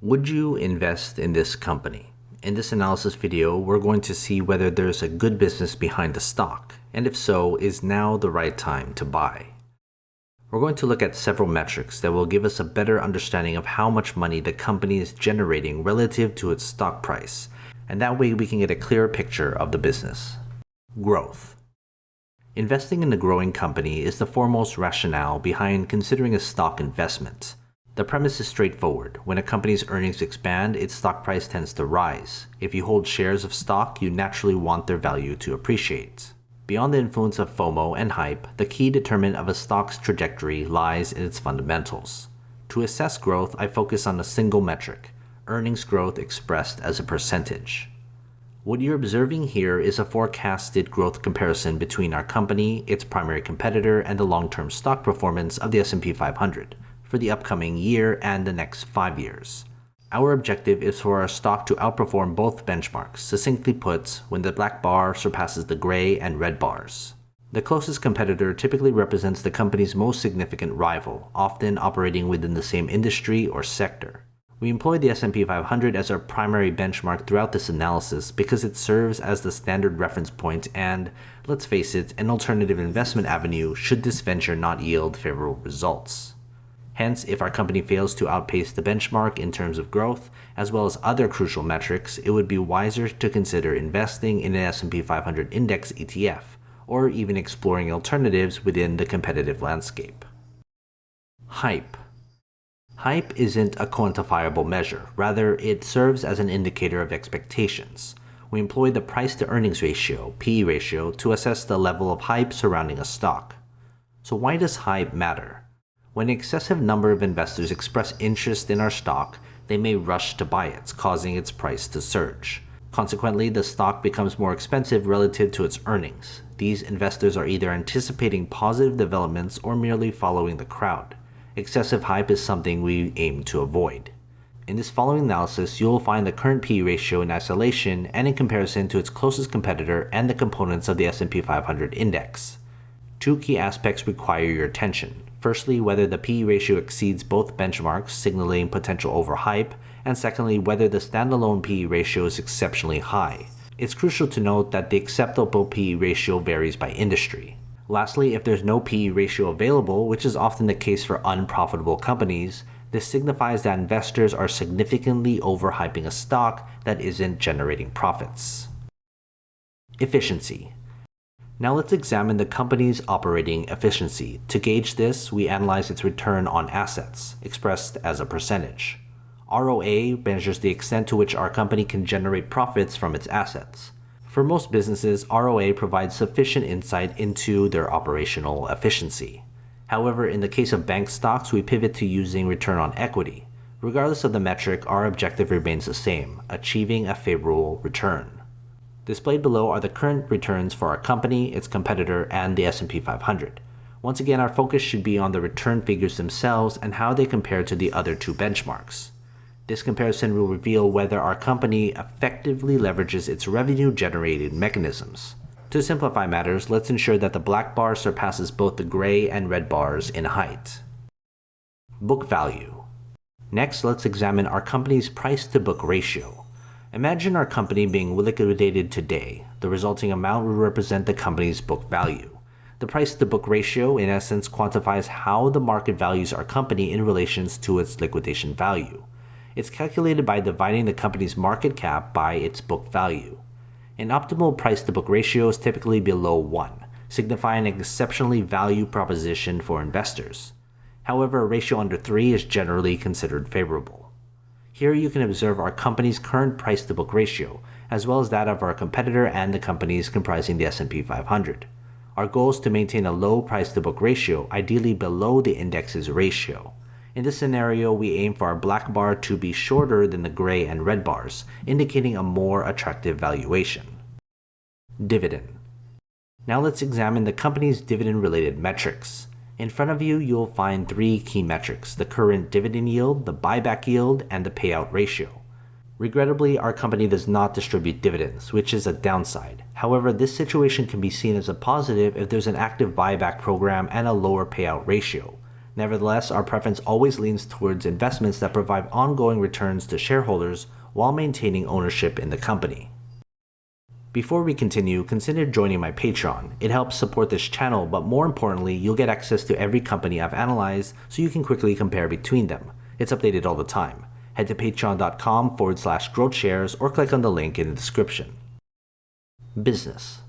Would you invest in this company? In this analysis video, we're going to see whether there's a good business behind the stock, and if so, is now the right time to buy. We're going to look at several metrics that will give us a better understanding of how much money the company is generating relative to its stock price, and that way we can get a clearer picture of the business. Growth. Investing in a growing company is the foremost rationale behind considering a stock investment. The premise is straightforward. When a company's earnings expand, its stock price tends to rise. If you hold shares of stock, you naturally want their value to appreciate. Beyond the influence of FOMO and hype, the key determinant of a stock's trajectory lies in its fundamentals. To assess growth, I focus on a single metric: earnings growth expressed as a percentage. What you're observing here is a forecasted growth comparison between our company, its primary competitor, and the long-term stock performance of the S&P 500. For the upcoming year and the next 5 years. Our objective is for our stock to outperform both benchmarks, succinctly put, when the black bar surpasses the gray and red bars. The closest competitor typically represents the company's most significant rival, often operating within the same industry or sector. We employ the S&P 500 as our primary benchmark throughout this analysis because it serves as the standard reference point and, let's face it, an alternative investment avenue should this venture not yield favorable results. Hence, if our company fails to outpace the benchmark in terms of growth, as well as other crucial metrics, it would be wiser to consider investing in an S&P 500 index ETF, or even exploring alternatives within the competitive landscape. Hype. Hype isn't a quantifiable measure, rather it serves as an indicator of expectations. We employ the price-to-earnings ratio, PE ratio, to assess the level of hype surrounding a stock. So why does hype matter? When an excessive number of investors express interest in our stock, they may rush to buy it, causing its price to surge. Consequently, the stock becomes more expensive relative to its earnings. These investors are either anticipating positive developments or merely following the crowd. Excessive hype is something we aim to avoid. In this following analysis, you will find the current PE ratio in isolation and in comparison to its closest competitor and the components of the S&P 500 index. Two key aspects require your attention. Firstly, whether the PE ratio exceeds both benchmarks, signaling potential overhype, and secondly, whether the standalone PE ratio is exceptionally high. It's crucial to note that the acceptable PE ratio varies by industry. Lastly, if there's no PE ratio available, which is often the case for unprofitable companies, this signifies that investors are significantly overhyping a stock that isn't generating profits. Efficiency. Now let's examine the company's operating efficiency. To gauge this, we analyze its return on assets, expressed as a percentage. ROA measures the extent to which our company can generate profits from its assets. For most businesses, ROA provides sufficient insight into their operational efficiency. However, in the case of bank stocks, we pivot to using return on equity. Regardless of the metric, our objective remains the same: achieving a favorable return. Displayed below are the current returns for our company, its competitor, and the S&P 500. Once again, our focus should be on the return figures themselves and how they compare to the other two benchmarks. This comparison will reveal whether our company effectively leverages its revenue-generated mechanisms. To simplify matters, let's ensure that the black bar surpasses both the gray and red bars in height. Book value. Next, let's examine our company's price-to-book ratio. Imagine our company being liquidated today. The resulting amount will represent the company's book value. The price-to-book ratio, in essence, quantifies how the market values our company in relation to its liquidation value. It's calculated by dividing the company's market cap by its book value. An optimal price-to-book ratio is typically below 1, signifying an exceptionally value proposition for investors. However, a ratio under 3 is generally considered favorable. Here you can observe our company's current price-to-book ratio, as well as that of our competitor and the companies comprising the S&P 500. Our goal is to maintain a low price-to-book ratio, ideally below the index's ratio. In this scenario, we aim for our black bar to be shorter than the gray and red bars, indicating a more attractive valuation. Dividend. Now let's examine the company's dividend-related metrics. In front of you, you'll find three key metrics: the current dividend yield, the buyback yield, and the payout ratio. Regrettably, our company does not distribute dividends, which is a downside. However, this situation can be seen as a positive if there's an active buyback program and a lower payout ratio. Nevertheless, our preference always leans towards investments that provide ongoing returns to shareholders while maintaining ownership in the company. Before we continue, consider joining my Patreon. It helps support this channel, but more importantly, you'll get access to every company I've analyzed so you can quickly compare between them. It's updated all the time. Head to patreon.com/GrowthShares or click on the link in the description. Business.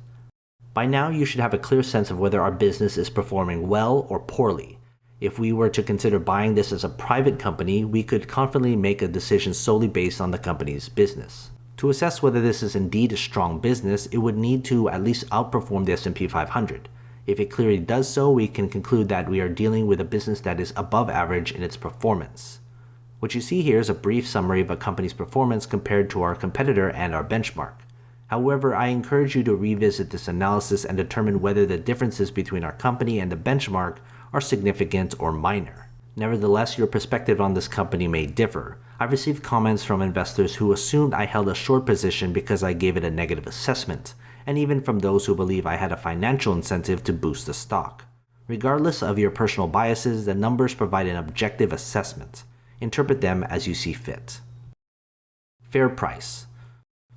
By now, you should have a clear sense of whether our business is performing well or poorly. If we were to consider buying this as a private company, we could confidently make a decision solely based on the company's business. To assess whether this is indeed a strong business, it would need to at least outperform the S&P 500. If it clearly does so, we can conclude that we are dealing with a business that is above average in its performance. What you see here is a brief summary of a company's performance compared to our competitor and our benchmark. However, I encourage you to revisit this analysis and determine whether the differences between our company and the benchmark are significant or minor. Nevertheless, your perspective on this company may differ. I've received comments from investors who assumed I held a short position because I gave it a negative assessment, and even from those who believe I had a financial incentive to boost the stock. Regardless of your personal biases, the numbers provide an objective assessment. Interpret them as you see fit. Fair price.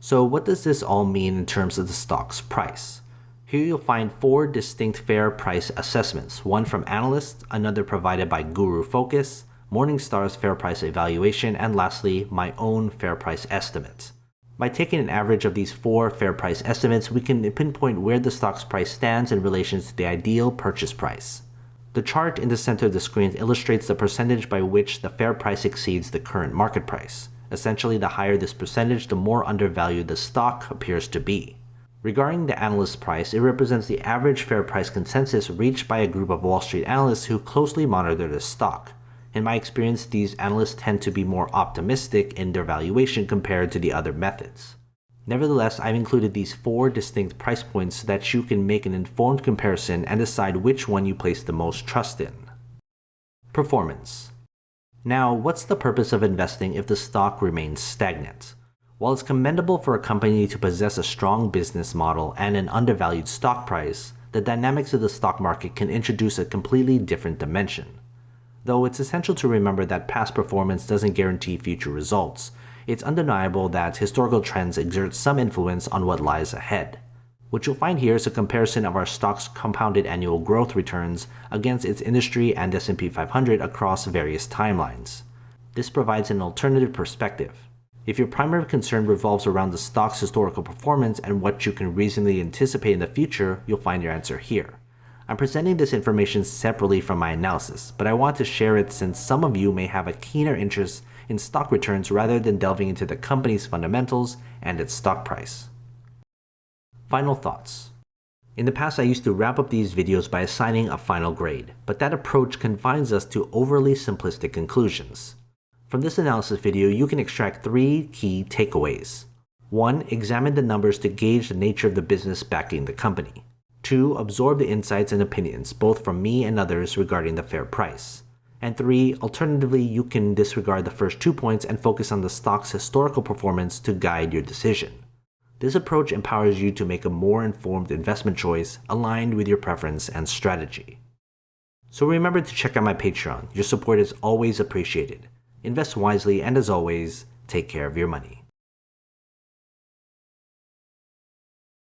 So what does this all mean in terms of the stock's price? Here you'll find 4 distinct fair price assessments, one from analysts, another provided by Guru Focus, Morningstar's fair price evaluation, and lastly, my own fair price estimate. By taking an average of these 4 fair price estimates, we can pinpoint where the stock's price stands in relation to the ideal purchase price. The chart in the center of the screen illustrates the percentage by which the fair price exceeds the current market price. Essentially, the higher this percentage, the more undervalued the stock appears to be. Regarding the analyst price, it represents the average fair price consensus reached by a group of Wall Street analysts who closely monitor the stock. In my experience, these analysts tend to be more optimistic in their valuation compared to the other methods. Nevertheless, I've included these 4 distinct price points so that you can make an informed comparison and decide which one you place the most trust in. Performance. Now, what's the purpose of investing if the stock remains stagnant? While it's commendable for a company to possess a strong business model and an undervalued stock price, the dynamics of the stock market can introduce a completely different dimension. Though it's essential to remember that past performance doesn't guarantee future results, it's undeniable that historical trends exert some influence on what lies ahead. What you'll find here is a comparison of our stock's compounded annual growth returns against its industry and S&P 500 across various timelines. This provides an alternative perspective. If your primary concern revolves around the stock's historical performance and what you can reasonably anticipate in the future, you'll find your answer here. I'm presenting this information separately from my analysis, but I want to share it since some of you may have a keener interest in stock returns rather than delving into the company's fundamentals and its stock price. Final thoughts. In the past, I used to wrap up these videos by assigning a final grade, but that approach confines us to overly simplistic conclusions. From this analysis video, you can extract 3 key takeaways. 1. Examine the numbers to gauge the nature of the business backing the company. 2. Absorb the insights and opinions, both from me and others, regarding the fair price. And 3. Alternatively, you can disregard the first 2 points and focus on the stock's historical performance to guide your decision. This approach empowers you to make a more informed investment choice aligned with your preference and strategy. So remember to check out my Patreon. Your support is always appreciated. Invest wisely, and as always, take care of your money.